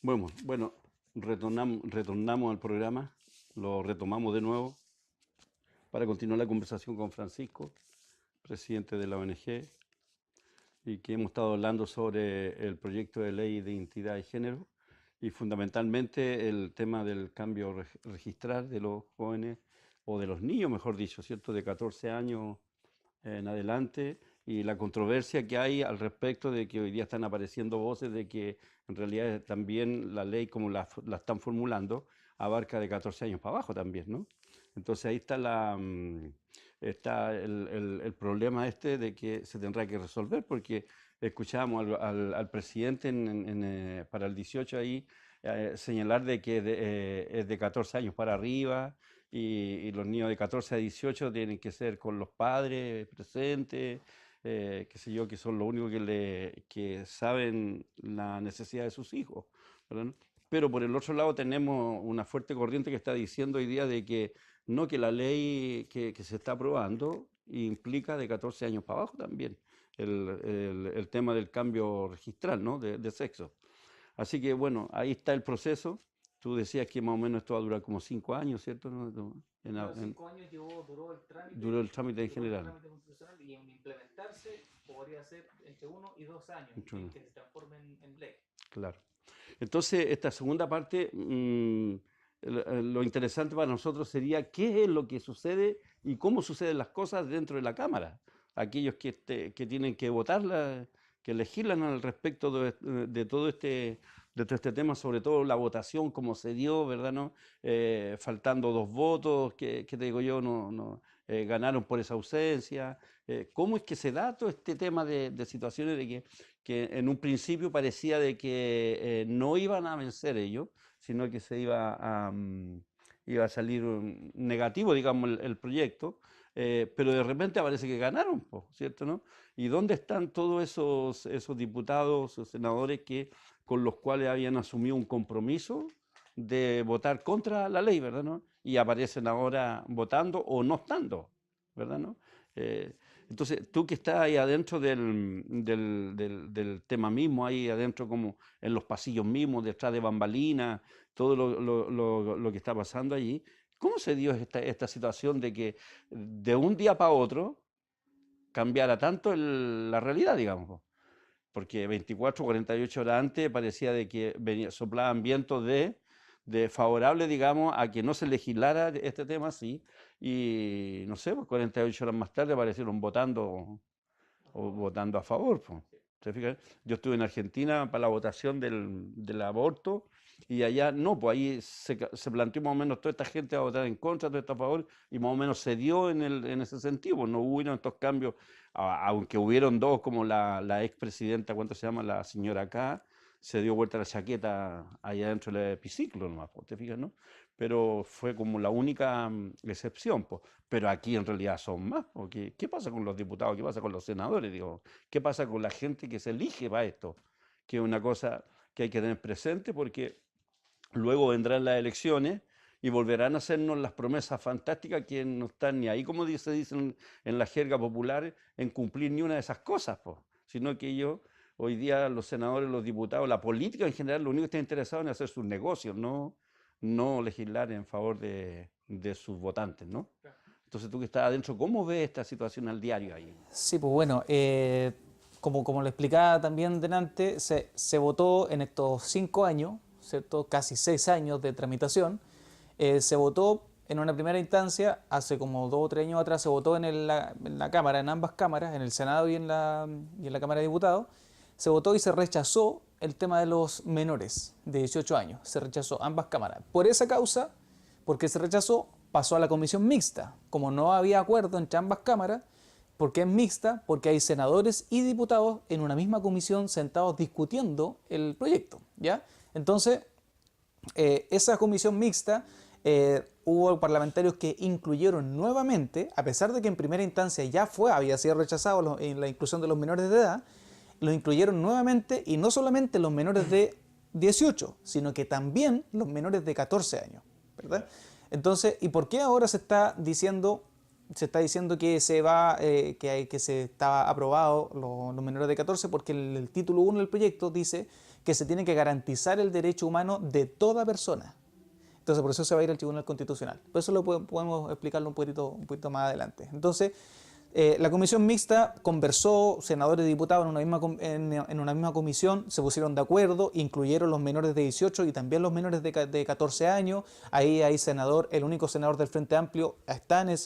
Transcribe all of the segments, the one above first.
Bueno, retornamos al programa, lo retomamos de nuevo para continuar la conversación con Francisco, presidente de la ONG, y que hemos estado hablando sobre el proyecto de ley de identidad y género y fundamentalmente el tema del cambio registral de los jóvenes o de los niños, mejor dicho, ¿cierto? De 14 años en adelante y la controversia que hay al respecto de que hoy día están apareciendo voces de que en realidad también la ley como la están formulando abarca de 14 años para abajo también, ¿no? Entonces ahí está está el problema este de que se tendrá que resolver porque escuchábamos al presidente para el 18 ahí señalar de que es de 14 años para arriba y los niños de 14 a 18 tienen que ser con los padres presentes, qué sé yo, que son los únicos que saben la necesidad de sus hijos, ¿verdad? Pero por el otro lado tenemos una fuerte corriente que está diciendo hoy día de que no, que la ley que se está aprobando implica de 14 años para abajo también el tema del cambio registral, ¿no? De sexo. Así que bueno, ahí está el proceso. Tú decías que más o menos esto va a durar como 5 años, ¿cierto? ¿No? Claro, 5 años duró el Duró trámite, el trámite en duró el general. trámite constitucional y en implementarse podría ser entre 1 y 2 años en Mucho, que se transforme en ley. claro. Entonces, esta segunda parte, lo interesante para nosotros sería qué es lo que sucede y cómo suceden las cosas dentro de la Cámara. Aquellos que tienen que votar, que legislan al respecto de todo este tema, sobre todo la votación, cómo se dio, ¿verdad? ¿No? Faltando 2 votos, que te digo yo, ganaron por esa ausencia. ¿Cómo es que se da todo este tema de situaciones de que en un principio parecía de que no iban a vencer ellos, sino que iba a salir negativo, digamos, el proyecto, pero de repente parece que ganaron, po, ¿cierto, no? ¿Y dónde están todos esos diputados, esos senadores con los cuales habían asumido un compromiso de votar contra la ley, ¿verdad, no? Y aparecen ahora votando o no estando, ¿verdad, no? Eh, entonces, tú que estás ahí adentro del tema mismo, ahí adentro como en los pasillos mismos, detrás de bambalinas, todo lo que está pasando allí, ¿cómo se dio esta situación de que de un día para otro cambiara tanto la realidad, digamos? Porque 24, 48 horas antes parecía de que soplaban vientos de favorable, digamos, a que no se legislara este tema así, y no sé, pues 48 horas más tarde aparecieron votando A o favor. votando a favor, po. Sí. ¿Te fijas? Yo estuve en Argentina para la votación del aborto y allá no, pues ahí se planteó más o menos toda esta gente a votar en contra, todo esto a favor, y más o menos se dio en ese sentido, pues no hubo estos cambios, aunque hubieron dos, como la expresidenta, ¿cuánto se llama? La señora K, se dio vuelta la chaqueta allá dentro del hemiciclo nomás, pues, ¿te fijas, no? Pero fue como la única excepción, pues. Pero aquí en realidad son más, porque ¿qué pasa con los diputados? ¿Qué pasa con los senadores? Digo, ¿qué pasa con la gente que se elige para esto? Que es una cosa que hay que tener presente porque luego vendrán las elecciones y volverán a hacernos las promesas fantásticas que no están ni ahí, como se dicen en la jerga popular, en cumplir ni una de esas cosas, pues, sino que ellos, hoy día los senadores, los diputados, la política en general, lo único que está interesado en hacer sus negocios, no legislar en favor de sus votantes, ¿no? Claro. Entonces tú que estás adentro, ¿cómo ves esta situación al diario ahí? Sí, pues bueno, como lo explicaba también delante, se votó en estos 5 años, ¿cierto? Casi 6 años de tramitación. Se votó en una primera instancia, hace como 2 o 3 años atrás, se votó en la Cámara, en ambas cámaras, en el Senado y en la Cámara de Diputados. Se votó y se rechazó el tema de los menores de 18 años. Se rechazó ambas cámaras. Por esa causa, porque se rechazó, pasó a la comisión mixta. Como no había acuerdo entre ambas cámaras, ¿por qué es mixta? Porque hay senadores y diputados en una misma comisión sentados discutiendo el proyecto, ¿ya? Entonces, esa comisión mixta, hubo parlamentarios que incluyeron nuevamente, a pesar de que en primera instancia había sido rechazado en la inclusión de los menores de edad, lo incluyeron nuevamente y no solamente los menores de 18, sino que también los menores de 14 años, ¿verdad? Entonces, ¿y por qué ahora se está diciendo que que se estaba aprobado los menores de 14? Porque el título 1 del proyecto dice que se tiene que garantizar el derecho humano de toda persona. Entonces, por eso se va a ir al Tribunal Constitucional. Por eso podemos explicarlo un poquito más adelante. Entonces, la comisión mixta conversó, senadores y diputados en una misma comisión, se pusieron de acuerdo, incluyeron los menores de 18 y también los menores de 14 años. Ahí hay senador, el único senador del Frente Amplio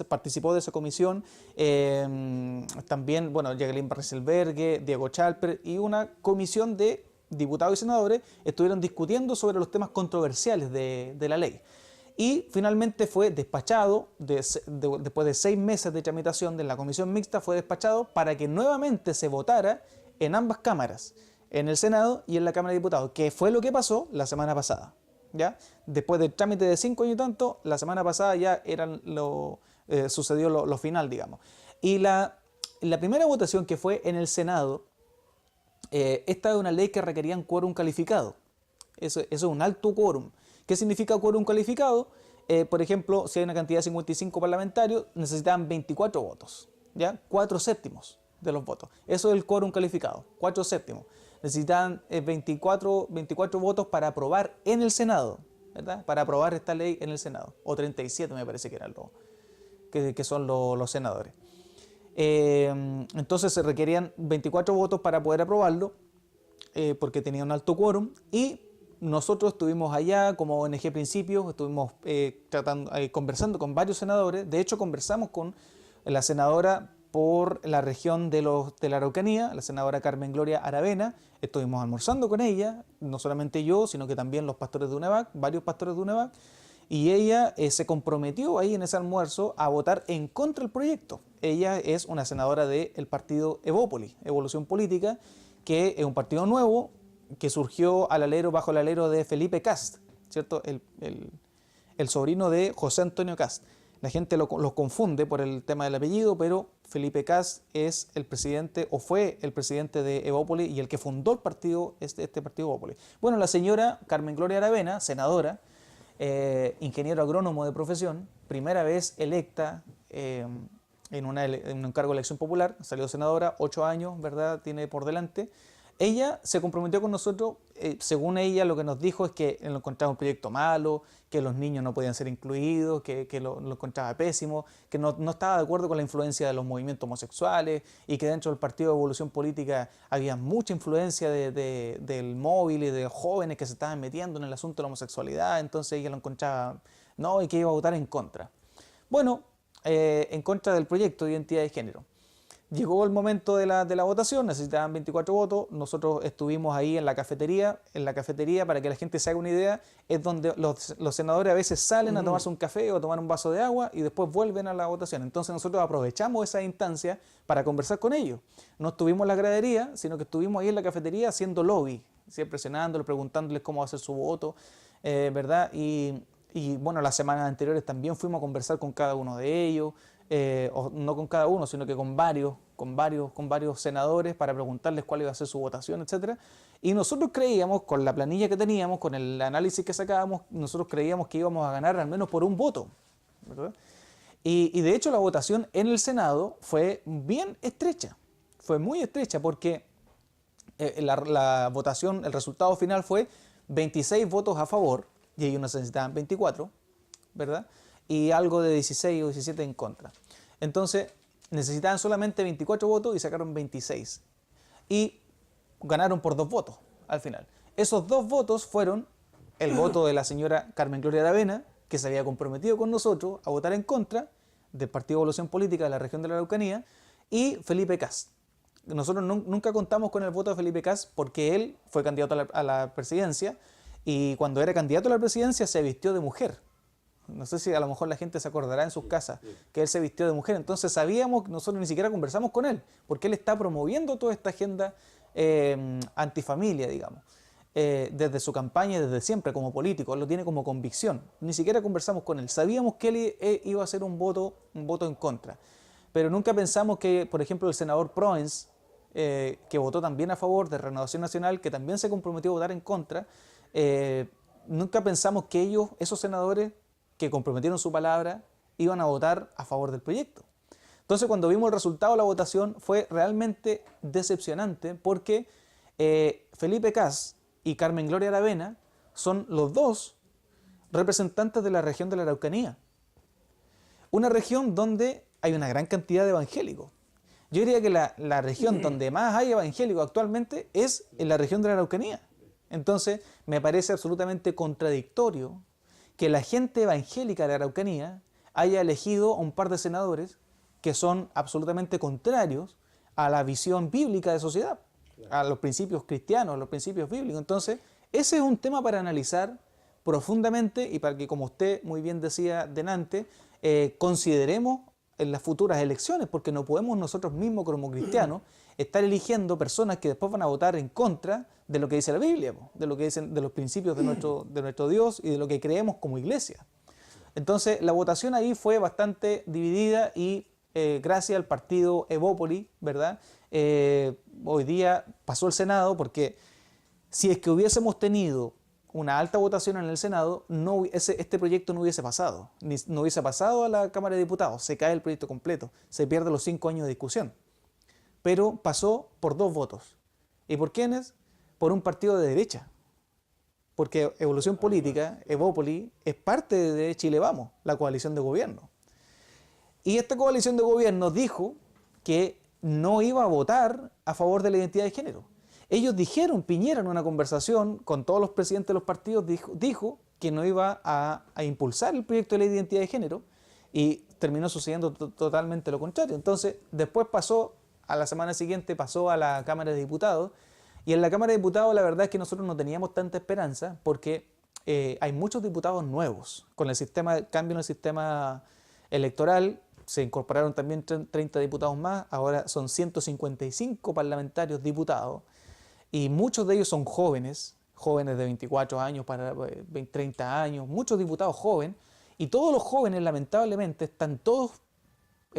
participó de esa comisión. También, bueno, Jacqueline Barriselbergue, Diego Chalper y una comisión de diputados y senadores estuvieron discutiendo sobre los temas controversiales de la ley. Y finalmente fue despachado, después de 6 meses de tramitación de la comisión mixta, fue despachado para que nuevamente se votara en ambas cámaras, en el Senado y en la Cámara de Diputados, que fue lo que pasó la semana pasada. ¿Ya? Después del trámite de 5 años y tanto, la semana pasada ya sucedió lo final, digamos. Y la primera votación, que fue en el Senado, esta es una ley que requería un quórum calificado. Eso es un alto quórum. ¿Qué significa quórum calificado? Por ejemplo, si hay una cantidad de 55 parlamentarios, necesitan 24 votos, ¿ya? 4/7 de los votos. Eso es el quórum calificado, 4/7. Necesitan 24 votos para aprobar en el Senado, ¿verdad? Para aprobar esta ley en el Senado. O 37 me parece que eran que son los senadores. Entonces se requerían 24 votos para poder aprobarlo, porque tenía un alto quórum, y nosotros estuvimos allá como ONG Principios, estuvimos conversando con varios senadores. De hecho, conversamos con la senadora por la región de la Araucanía, la senadora Carmen Gloria Aravena. Estuvimos almorzando con ella, no solamente yo, sino que también los pastores de UNEVAC, varios pastores de UNEVAC, y ella se comprometió ahí en ese almuerzo a votar en contra del proyecto. Ella es una senadora del partido Evópoli, Evolución Política, que es un partido nuevo que surgió bajo el alero de Felipe Kast, ¿cierto? El sobrino de José Antonio Kast. La gente los confunde por el tema del apellido, pero Felipe Kast es el presidente, o fue el presidente de Evópoli y el que fundó el partido, este partido Evópoli. Bueno, la señora Carmen Gloria Aravena, senadora, ingeniero agrónomo de profesión, primera vez electa en un cargo de elección popular, salió senadora, 8 años, ¿verdad?, tiene por delante. Ella se comprometió con nosotros, según ella lo que nos dijo es que lo encontraba un proyecto malo, que los niños no podían ser incluidos, que lo encontraba pésimo, que no estaba de acuerdo con la influencia de los movimientos homosexuales y que dentro del Partido de Evolución Política había mucha influencia del móvil y de jóvenes que se estaban metiendo en el asunto de la homosexualidad. Entonces ella lo encontraba, no, y que iba a votar en contra. Bueno, en contra del proyecto de identidad de género. Llegó el momento de la votación, necesitaban 24 votos, nosotros estuvimos ahí en la cafetería, para que la gente se haga una idea, es donde los senadores a veces salen a tomarse un café o a tomar un vaso de agua y después vuelven a la votación. Entonces nosotros aprovechamos esa instancia para conversar con ellos. No estuvimos en la gradería, sino que estuvimos ahí en la cafetería haciendo lobby, siempre presionándolos, preguntándoles cómo va a ser su voto, ¿verdad? Y bueno, las semanas anteriores también fuimos a conversar con cada uno de ellos, o no con cada uno, sino que con varios senadores para preguntarles cuál iba a ser su votación, etc. Y nosotros creíamos, con la planilla que teníamos, con el análisis que sacábamos, nosotros creíamos que íbamos a ganar al menos por un voto, ¿verdad? Y de hecho la votación en el Senado fue bien estrecha, fue muy estrecha, porque la votación, el resultado final fue 26 votos a favor, y ellos necesitaban 24, ¿verdad? Y algo de 16 o 17 en contra. Entonces, necesitaban solamente 24 votos y sacaron 26. Y ganaron por 2 votos al final. Esos 2 votos fueron el voto de la señora Carmen Gloria Aravena, que se había comprometido con nosotros a votar en contra del Partido de Evolución Política de la región de la Araucanía, y Felipe Kast. Nosotros nunca contamos con el voto de Felipe Kast porque él fue candidato a la presidencia, y cuando era candidato a la presidencia se vistió de mujer. No sé si a lo mejor la gente se acordará en sus casas que él se vistió de mujer. Entonces sabíamos, nosotros ni siquiera conversamos con él, porque él está promoviendo toda esta agenda antifamilia, digamos, desde su campaña, desde siempre como político. Él lo tiene como convicción. Ni siquiera conversamos con él. Sabíamos que él iba a hacer un voto en contra. Pero nunca pensamos que, por ejemplo, el senador Proens, que votó también a favor de Renovación Nacional, que también se comprometió a votar en contra, nunca pensamos que esos senadores que comprometieron su palabra, iban a votar a favor del proyecto. Entonces, cuando vimos el resultado de la votación, fue realmente decepcionante, porque Felipe Kast y Carmen Gloria Aravena son los dos representantes de la región de la Araucanía. Una región donde hay una gran cantidad de evangélicos. Yo diría que la región donde más hay evangélicos actualmente es en la región de la Araucanía. Entonces, me parece absolutamente contradictorio que la gente evangélica de la Araucanía haya elegido a un par de senadores que son absolutamente contrarios a la visión bíblica de sociedad, a los principios cristianos, a los principios bíblicos. Entonces, ese es un tema para analizar profundamente y para que, como usted muy bien decía delante, consideremos en las futuras elecciones, porque no podemos nosotros mismos como cristianos estar eligiendo personas que después van a votar en contra de lo que dice la Biblia, de lo que dicen, de los principios de nuestro Dios y de lo que creemos como iglesia. Entonces, la votación ahí fue bastante dividida y gracias al partido Evópoli, ¿verdad? Hoy día pasó el Senado, porque si es que hubiésemos tenido una alta votación en el Senado, este proyecto no hubiese pasado, no hubiese pasado a la Cámara de Diputados, se cae el proyecto completo, se pierde los 5 años de discusión. Pero pasó por 2 votos. ¿Y por quiénes? Por un partido de derecha. Porque Evolución Política, Evópoli, es parte de Chile Vamos, la coalición de gobierno. Y esta coalición de gobierno dijo que no iba a votar a favor de la identidad de género. Ellos dijeron, Piñera en una conversación con todos los presidentes de los partidos, dijo que no iba a impulsar el proyecto de ley de identidad de género y terminó sucediendo totalmente lo contrario. Entonces, después a la semana siguiente pasó a la Cámara de Diputados y en la Cámara de Diputados la verdad es que nosotros no teníamos tanta esperanza porque hay muchos diputados nuevos. Con el cambio en el sistema electoral se incorporaron también 30 diputados más, ahora son 155 parlamentarios diputados. Y muchos de ellos son jóvenes de 24 años para 30 años, muchos diputados jóvenes, y todos los jóvenes lamentablemente están todos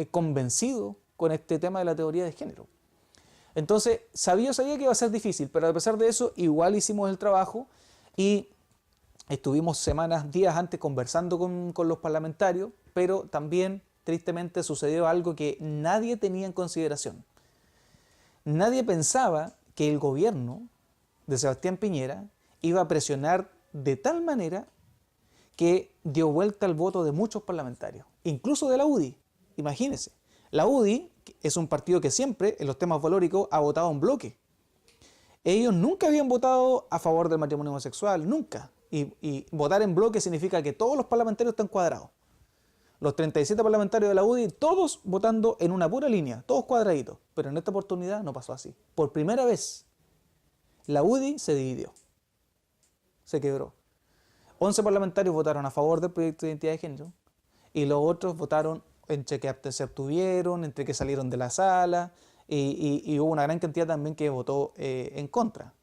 convencidos con este tema de la teoría de género. Entonces, sabía que iba a ser difícil, pero a pesar de eso, igual hicimos el trabajo y estuvimos días antes conversando con los parlamentarios, pero también, tristemente, sucedió algo que nadie tenía en consideración. Nadie pensaba que el gobierno de Sebastián Piñera iba a presionar de tal manera que dio vuelta al voto de muchos parlamentarios, incluso de la UDI. Imagínense, la UDI es un partido que siempre, en los temas valóricos, ha votado en bloque. Ellos nunca habían votado a favor del matrimonio homosexual, nunca. Y votar en bloque significa que todos los parlamentarios están cuadrados. Los 37 parlamentarios de la UDI, todos votando en una pura línea, todos cuadraditos. Pero en esta oportunidad no pasó así. Por primera vez, la UDI se dividió. Se quebró. 11 parlamentarios votaron a favor del proyecto de identidad de género y los otros votaron entre que se abstuvieron, entre que salieron de la sala y hubo una gran cantidad también que votó en contra.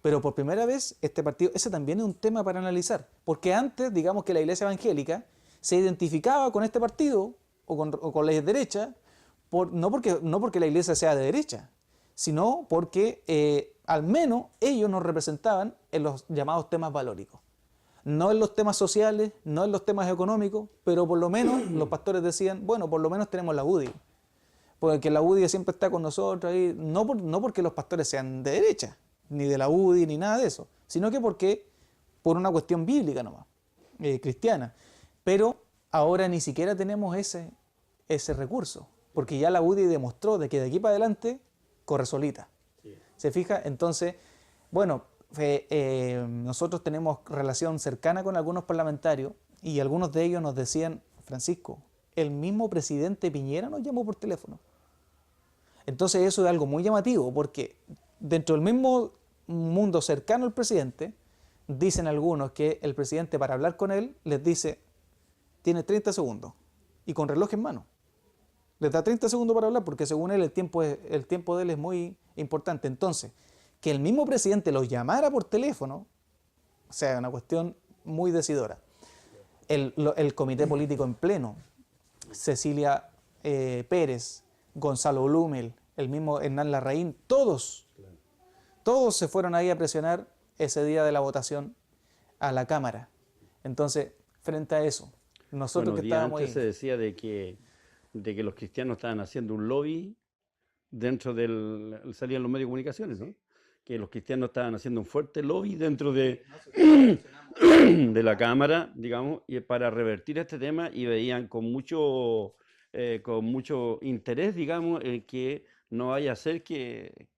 Pero por primera vez este partido, ese también es un tema para analizar, porque antes, digamos que la iglesia evangélica se identificaba con este partido o con la derecha, no porque la iglesia sea de derecha, sino porque al menos ellos nos representaban en los llamados temas valóricos. No en los temas sociales, no en los temas económicos, pero por lo menos los pastores decían, bueno, por lo menos tenemos la UDI. Porque la UDI siempre está con nosotros ahí, no porque los pastores sean de derecha, ni de la UDI, ni nada de eso, sino que por una cuestión bíblica nomás, cristiana. Pero ahora ni siquiera tenemos ese recurso, porque ya la UDI demostró de que de aquí para adelante corre solita. Sí. ¿Se fija? Entonces, bueno, nosotros tenemos relación cercana con algunos parlamentarios y algunos de ellos nos decían, Francisco, el mismo presidente Piñera nos llamó por teléfono. Entonces eso es algo muy llamativo porque dentro del mismo mundo cercano al presidente, dicen algunos que el presidente para hablar con él les dice, tiene 30 segundos y con reloj en mano. Les da 30 segundos para hablar porque según él el tiempo de él es muy importante. Entonces, que el mismo presidente los llamara por teléfono, o sea, una cuestión muy decidora. El comité político en pleno, Cecilia Pérez, Gonzalo Blumel, el mismo Hernán Larraín, todos se fueron ahí a presionar ese día de la votación a la Cámara. Entonces, frente a eso, nosotros que estábamos antes se decía de que los cristianos estaban haciendo un lobby dentro salían los medios de comunicaciones, ¿no? que los cristianos estaban haciendo un fuerte lobby dentro de la Cámara, digamos, y para revertir este tema y veían con mucho interés, digamos, que no vaya a ser que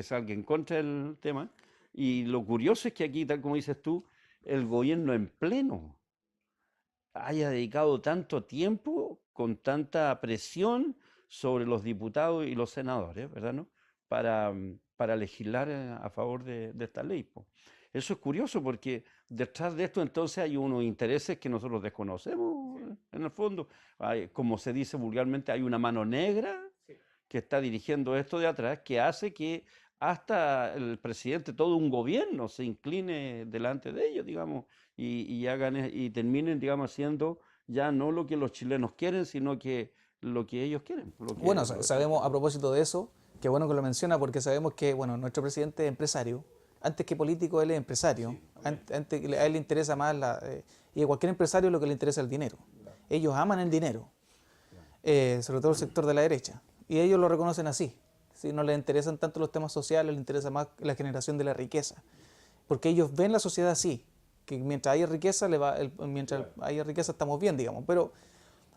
salga en contra del tema. Y lo curioso es que aquí, tal como dices tú, el gobierno en pleno haya dedicado tanto tiempo con tanta presión sobre los diputados y los senadores, ¿verdad? ¿No? Para legislar a favor de esta ley, po. Eso es curioso porque detrás de esto entonces hay unos intereses que nosotros desconocemos en el fondo. Como se dice vulgarmente, hay una mano negra que está dirigiendo esto de atrás, que hace que hasta el presidente, todo un gobierno, se incline delante de ellos, digamos, y terminen, digamos, haciendo ya no lo que los chilenos quieren, sino que lo que ellos quieren. Bueno, sabemos a propósito de eso, qué bueno que lo menciona porque sabemos que, bueno, nuestro presidente es empresario. Antes que político, él es empresario. Sí, antes, a él le interesa más y a cualquier empresario lo que le interesa es el dinero. Ellos aman el dinero, sobre todo el sector de la derecha. Y ellos lo reconocen así. ¿Sí? No les interesan tanto los temas sociales, les interesa más la generación de la riqueza. Porque ellos ven la sociedad así, que mientras haya riqueza, haya riqueza estamos bien, digamos. Pero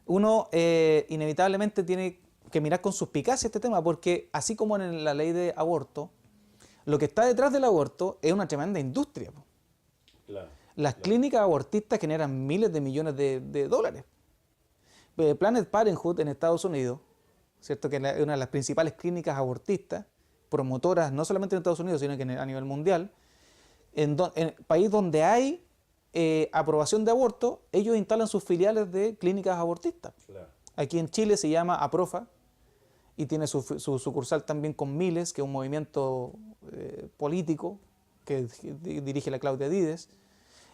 uno inevitablemente tiene que mirar con suspicacia este tema, porque así como en la ley de aborto, lo que está detrás del aborto es una tremenda industria. Claro, las clínicas abortistas generan miles de millones de dólares. Planned Parenthood en Estados Unidos, ¿cierto? Que es una de las principales clínicas abortistas, promotoras no solamente en Estados Unidos, sino que a nivel mundial, en el país donde hay aprobación de aborto, ellos instalan sus filiales de clínicas abortistas. Claro. Aquí en Chile se llama APROFA y tiene su sucursal también con Miles, que es un movimiento político que dirige la Claudia Dides,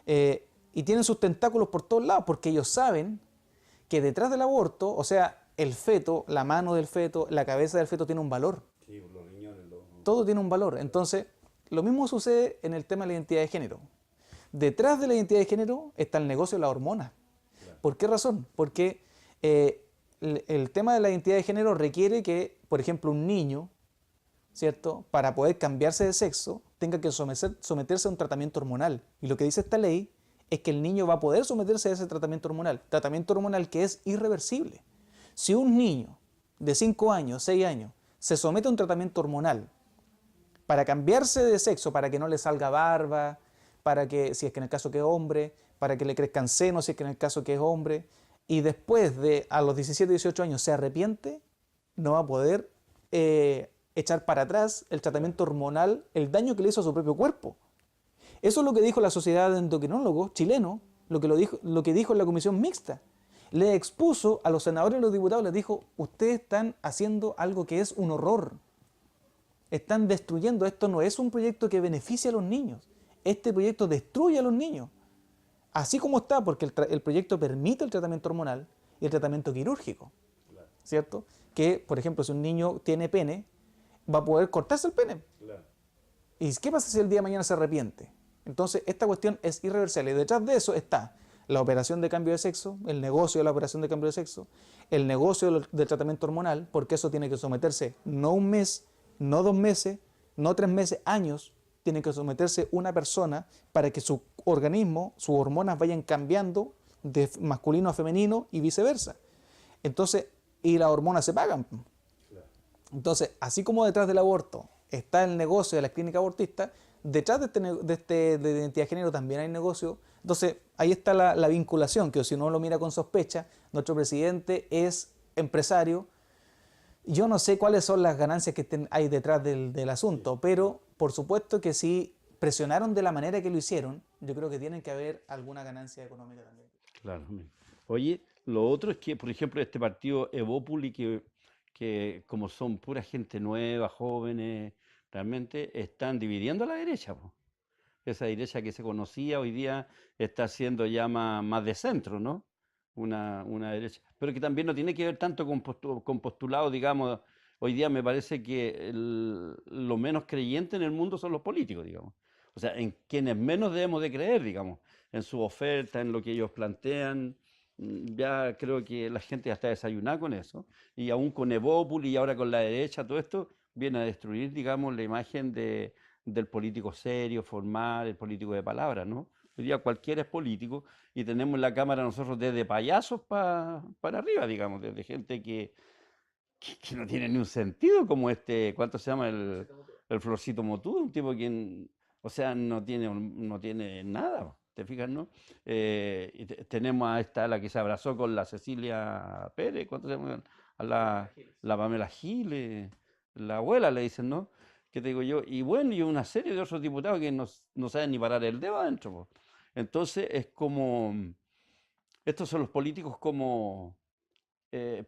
y tienen sus tentáculos por todos lados porque ellos saben que detrás del aborto, o sea, el feto, la mano del feto, la cabeza del feto tiene un valor. Sí, los riñones, todo tiene un valor. Entonces, lo mismo sucede en el tema de la identidad de género. Detrás de la identidad de género está el negocio de la hormona. Claro. ¿Por qué razón? Porque el tema de la identidad de género requiere que, por ejemplo, un niño, ¿cierto?, para poder cambiarse de sexo, tenga que someterse a un tratamiento hormonal. Y lo que dice esta ley es que el niño va a poder someterse a ese tratamiento hormonal que es irreversible. Si un niño de 5 años, 6 años, se somete a un tratamiento hormonal para cambiarse de sexo, para que no le salga barba, para que, si es que en el caso que es hombre, para que le crezcan senos, si es que en el caso que es hombre, y después de a los 17, 18 años se arrepiente, no va a poder echar para atrás el tratamiento hormonal, el daño que le hizo a su propio cuerpo. Eso es lo que dijo la Sociedad de Endocrinólogos chileno, lo que dijo en la comisión mixta. Le expuso a los senadores y a los diputados, les dijo, ustedes están haciendo algo que es un horror. Están destruyendo, esto no es un proyecto que beneficie a los niños. Este proyecto destruye a los niños. Así como está, porque el proyecto permite el tratamiento hormonal y el tratamiento quirúrgico. Claro. ¿Cierto? Que, por ejemplo, si un niño tiene pene, va a poder cortarse el pene. Claro. ¿Y qué pasa si el día de mañana se arrepiente? Entonces, esta cuestión es irreversible. Y detrás de eso está la operación de cambio de sexo, el negocio de la operación de cambio de sexo, el negocio del tratamiento hormonal, porque eso tiene que someterse no un mes, no 2 meses, no 3 meses, años, tiene que someterse una persona para que su organismo, sus hormonas vayan cambiando de masculino a femenino y viceversa. Entonces, y las hormonas se pagan. Entonces, así como detrás del aborto está el negocio de las clínicas abortistas, detrás de identidad de género también hay negocio. Entonces, ahí está la vinculación, que si uno lo mira con sospecha, nuestro presidente es empresario. Yo no sé cuáles son las ganancias que hay detrás del asunto, pero por supuesto que si presionaron de la manera que lo hicieron, yo creo que tienen que haber alguna ganancia económica también. Claro. Oye, lo otro es que, por ejemplo, este partido Evópoli, que como son pura gente nueva, jóvenes, realmente están dividiendo a la derecha, po. Esa derecha que se conocía hoy día está siendo ya más de centro, ¿no? Una derecha. Pero que también no tiene que ver tanto con postulados, digamos. Hoy día me parece que lo menos creyente en el mundo son los políticos, digamos. O sea, en quienes menos debemos de creer, digamos, en su oferta, en lo que ellos plantean. Ya creo que la gente ya está desayunada con eso. Y aún con Evópoli y ahora con la derecha, todo esto viene a destruir, digamos, la imagen del político serio, formal, el político de palabra, ¿no? Hoy día cualquiera es político y tenemos en la Cámara nosotros desde payasos para arriba, digamos, desde gente que no tiene ni un sentido, como ¿cuánto se llama? El Florcito Motudo, un tipo que, o sea, no tiene nada, ¿te fijas, no? Y tenemos a la que se abrazó con la Cecilia Pérez, ¿cuánto se llama? A la Pamela Giles, la abuela le dicen, ¿no? ¿Qué te digo yo? Y bueno, y una serie de otros diputados que no saben ni parar el dedo adentro, po. Entonces es como, estos son los políticos como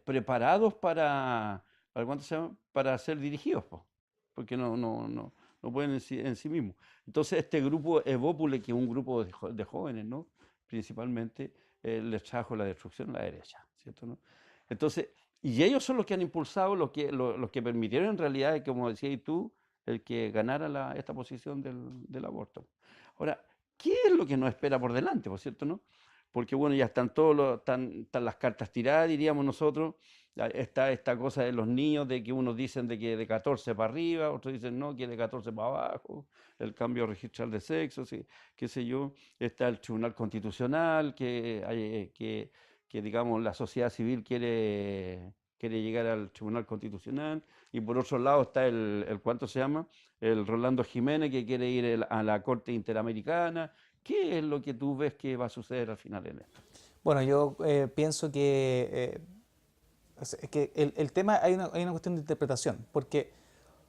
preparados ¿cuánto se llama? Para ser dirigidos, po, porque no pueden en sí mismos. Entonces este grupo Evópule, que es un grupo de jóvenes, ¿no? Principalmente, les trajo la destrucción a la derecha, ¿cierto, no? Entonces, y ellos son los que han impulsado, los que permitieron en realidad, como decías tú, el que ganara esta posición del aborto. Ahora, ¿qué es lo que nos espera por delante, por cierto, no? Porque bueno, ya están las cartas tiradas, diríamos nosotros. Está esta cosa de los niños, de que unos dicen de que de 14 para arriba, otros dicen no, que de 14 para abajo, el cambio registral de sexo, sí, qué sé yo. Está el Tribunal Constitucional, que digamos la sociedad civil quiere llegar al Tribunal Constitucional. Y por otro lado está ¿cuánto se llama? El Rolando Jiménez, que quiere ir a la Corte Interamericana. ¿Qué es lo que tú ves que va a suceder al final en esto? Bueno, yo pienso que el tema hay una cuestión de interpretación, porque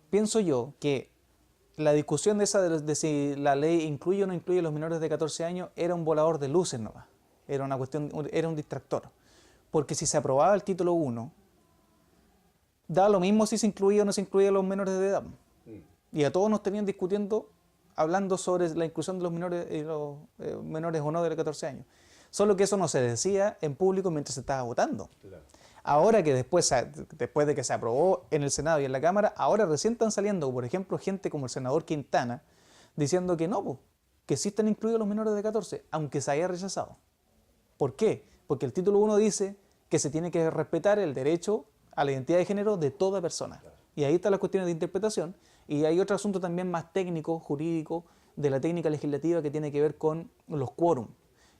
pienso yo que la discusión de si la ley incluye o no incluye a los menores de 14 años era un volador de luces nomás, era una cuestión, era un distractor, porque si se aprobaba el título 1, da lo mismo si se incluía o no se incluía a los menores de edad. Y a todos nos tenían discutiendo, hablando sobre la inclusión de los menores o no de 14 años. Solo que eso no se decía en público mientras se estaba votando. Claro. Ahora que después de que se aprobó en el Senado y en la Cámara, ahora recién están saliendo, por ejemplo, gente como el senador Quintana, diciendo que no, que sí están incluidos los menores de 14, aunque se haya rechazado. ¿Por qué? Porque el título 1 dice que se tiene que respetar el derecho a la identidad de género de toda persona. Claro. Y ahí están las cuestiones de interpretación. Y hay otro asunto también más técnico, jurídico, de la técnica legislativa que tiene que ver con los quórum,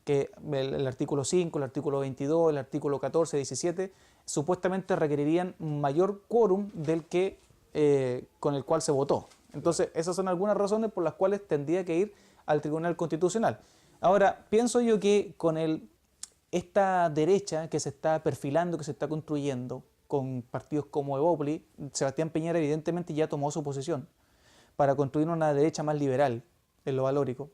que el artículo 5, el artículo 22, el artículo 14, 17, supuestamente requerirían mayor quórum del que con el cual se votó. Entonces, esas son algunas razones por las cuales tendría que ir al Tribunal Constitucional. Ahora, pienso yo que con esta derecha que se está perfilando, que se está construyendo, con partidos como Evópoli, Sebastián Piñera evidentemente ya tomó su posición para construir una derecha más liberal en lo valórico,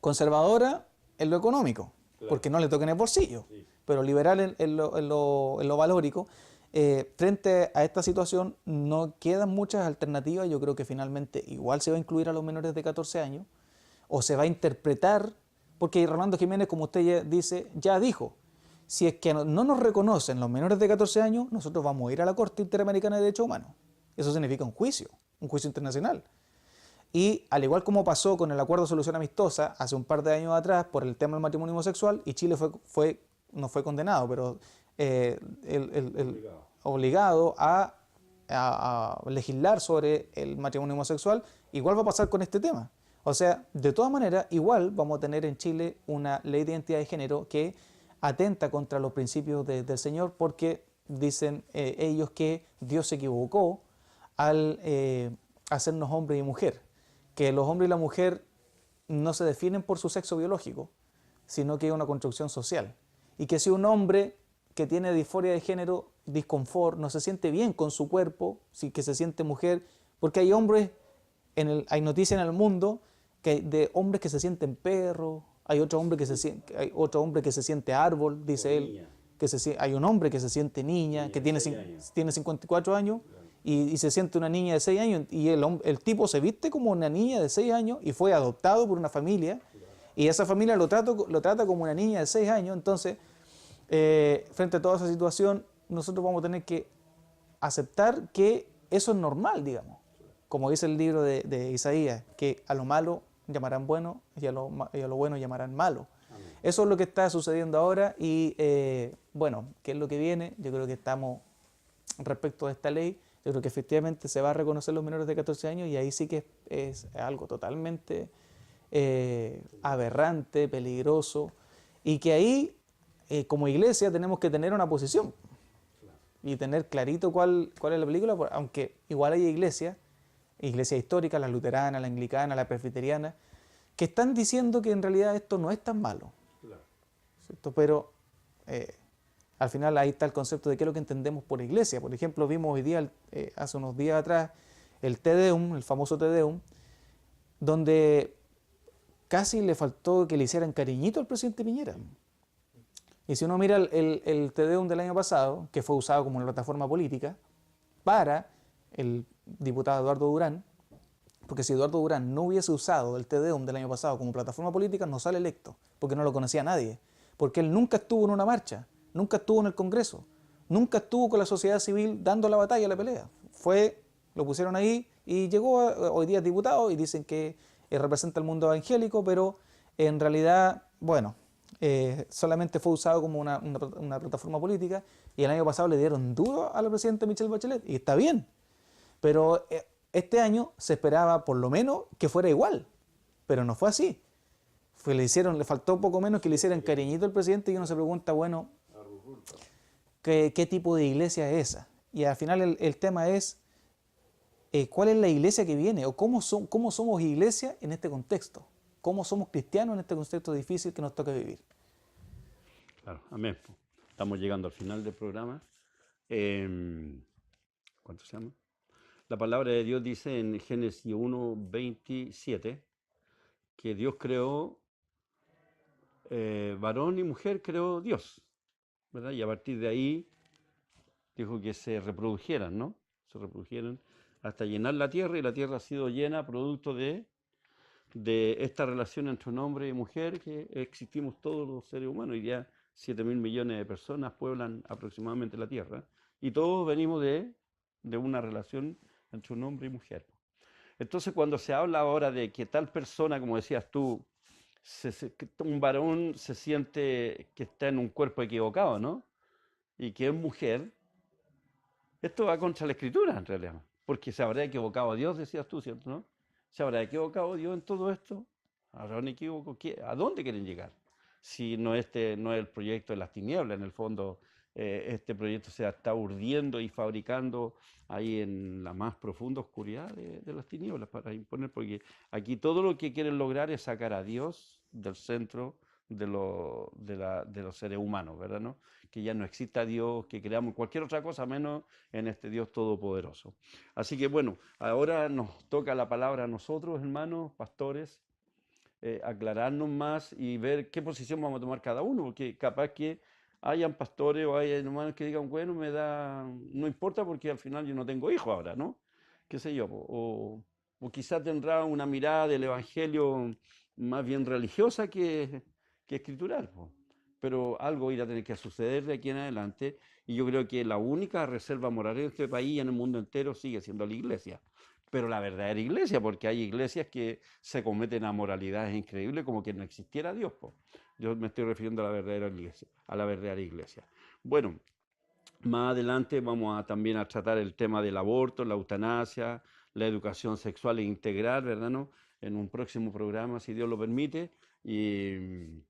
conservadora en lo económico, claro, porque no le toquen el bolsillo, sí, pero liberal en lo valórico. Frente a esta situación no quedan muchas alternativas. Yo creo que finalmente igual se va a incluir a los menores de 14 años o se va a interpretar, porque Rolando Jiménez, como usted ya dice, ya dijo, si es que no nos reconocen los menores de 14 años, nosotros vamos a ir a la Corte Interamericana de Derechos Humanos. Eso significa un juicio internacional. Y al igual como pasó con el Acuerdo de Solución Amistosa hace un par de años atrás por el tema del matrimonio homosexual, y Chile no fue condenado, pero obligado a legislar sobre el matrimonio homosexual, igual va a pasar con este tema. O sea, de todas maneras, igual vamos a tener en Chile una ley de identidad de género que atenta contra los principios del Señor, porque dicen ellos que Dios se equivocó al hacernos hombre y mujer, que los hombres y la mujer no se definen por su sexo biológico, sino que es una construcción social, y que si un hombre que tiene disforia de género, disconfort, no se siente bien con su cuerpo, sí que se siente mujer, porque hay hombres, hay noticias en el mundo de hombres que se sienten perros. Hay otro hombre que se siente árbol, dice él. Hay un hombre que se siente niña, que tiene 54 años y se siente una niña de 6 años. Y el tipo se viste como una niña de 6 años y fue adoptado por una familia. Y esa familia lo trata como una niña de 6 años. Entonces, frente a toda esa situación, nosotros vamos a tener que aceptar que eso es normal, digamos. Como dice el libro de Isaías, que a lo malo llamarán bueno y a lo bueno llamarán malo. Amén. Eso es lo que está sucediendo ahora y bueno, ¿qué es lo que viene? Yo creo que estamos, respecto a esta ley, Yo creo que efectivamente se va a reconocer los menores de 14 años y ahí sí que es algo totalmente aberrante, peligroso, y que ahí como iglesia tenemos que tener una posición y tener clarito cuál es la película, aunque igual hay iglesias históricas, la luterana, la anglicana, la presbiteriana, que están diciendo que en realidad esto no es tan malo, ¿cierto? Pero al final ahí está el concepto de qué es lo que entendemos por iglesia. Por ejemplo, vimos hoy día, hace unos días atrás, el Te Deum, el famoso Te Deum, donde casi le faltó que le hicieran cariñito al presidente Piñera. Y si uno mira el Te Deum del año pasado, que fue usado como una plataforma política para el diputado Eduardo Durán, porque si Eduardo Durán no hubiese usado el Te Deum del año pasado como plataforma política, no sale electo, porque no lo conocía nadie, porque él nunca estuvo en una marcha, nunca estuvo en el Congreso, nunca estuvo con la sociedad civil dando la batalla, la pelea. Lo pusieron ahí y llegó, hoy día es diputado y dicen que representa el mundo evangélico, pero en realidad, bueno, solamente fue usado como una plataforma política y el año pasado le dieron duro a la presidenta Michelle Bachelet y está bien, pero este año se esperaba por lo menos que fuera igual, pero no fue así. Le faltó poco menos que le hicieran cariñito al presidente y uno se pregunta, bueno, ¿qué tipo de iglesia es esa? Y al final el tema es, ¿cuál es la iglesia que viene? ¿O cómo somos iglesia en este contexto? ¿Cómo somos cristianos en este contexto difícil que nos toca vivir? Claro, amén. Estamos llegando al final del programa. ¿Cuánto se llama? La palabra de Dios dice en Génesis 1:27 que Dios creó, varón y mujer creó Dios, ¿verdad? Y a partir de ahí dijo que se reprodujeran, ¿no? Se reprodujeran hasta llenar la tierra, y la tierra ha sido llena producto de esta relación entre un hombre y mujer que existimos todos los seres humanos. Y ya 7.000 millones de personas pueblan aproximadamente la tierra, y todos venimos de una relación entre un hombre y mujer. Entonces, cuando se habla ahora de que tal persona, como decías tú, que un varón se siente que está en un cuerpo equivocado, ¿no? Y que es mujer, esto va contra la escritura en realidad, porque se habrá equivocado Dios, decías tú, ¿cierto? ¿No? ¿Se habrá equivocado Dios en todo esto? ¿Habrá un equívoco? ¿A dónde quieren llegar? Si no, no es el proyecto de las tinieblas, en el fondo este proyecto se está urdiendo y fabricando ahí en la más profunda oscuridad de las tinieblas para imponer, porque aquí todo lo que quieren lograr es sacar a Dios del centro de los seres humanos, ¿verdad? ¿No? Que ya no exista Dios, que creamos cualquier otra cosa menos en este Dios todopoderoso. Así que bueno, ahora nos toca la palabra a nosotros, hermanos, pastores, aclararnos más y ver qué posición vamos a tomar cada uno, porque capaz que hayan pastores o hayan hermanos que digan, bueno, no importa porque al final yo no tengo hijos ahora, ¿no? Qué sé yo, o quizás tendrá una mirada del evangelio más bien religiosa que escritural, po. Pero algo irá a tener que suceder de aquí en adelante, y yo creo que la única reserva moral en este país y en el mundo entero sigue siendo la iglesia. Pero la verdadera iglesia, porque hay iglesias que se cometen amoralidades increíbles como que no existiera Dios, po. Yo me estoy refiriendo a la verdadera iglesia, a la verdadera iglesia. Bueno, más adelante vamos también a tratar el tema del aborto, la eutanasia, la educación sexual e integral, ¿verdad? ¿No? En un próximo programa, si Dios lo permite. Y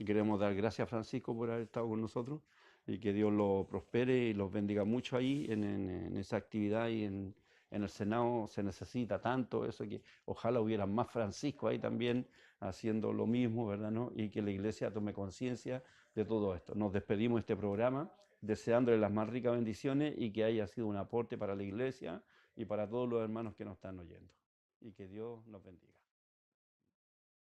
queremos dar gracias a Francisco por haber estado con nosotros, y que Dios lo prospere y los bendiga mucho ahí en esa actividad, y en el Senado se necesita tanto eso, que ojalá hubiera más Francisco ahí también haciendo lo mismo, ¿verdad? ¿No? Y que la iglesia tome conciencia de todo esto. Nos despedimos de este programa deseándole las más ricas bendiciones y que haya sido un aporte para la iglesia y para todos los hermanos que nos están oyendo. Y que Dios nos bendiga.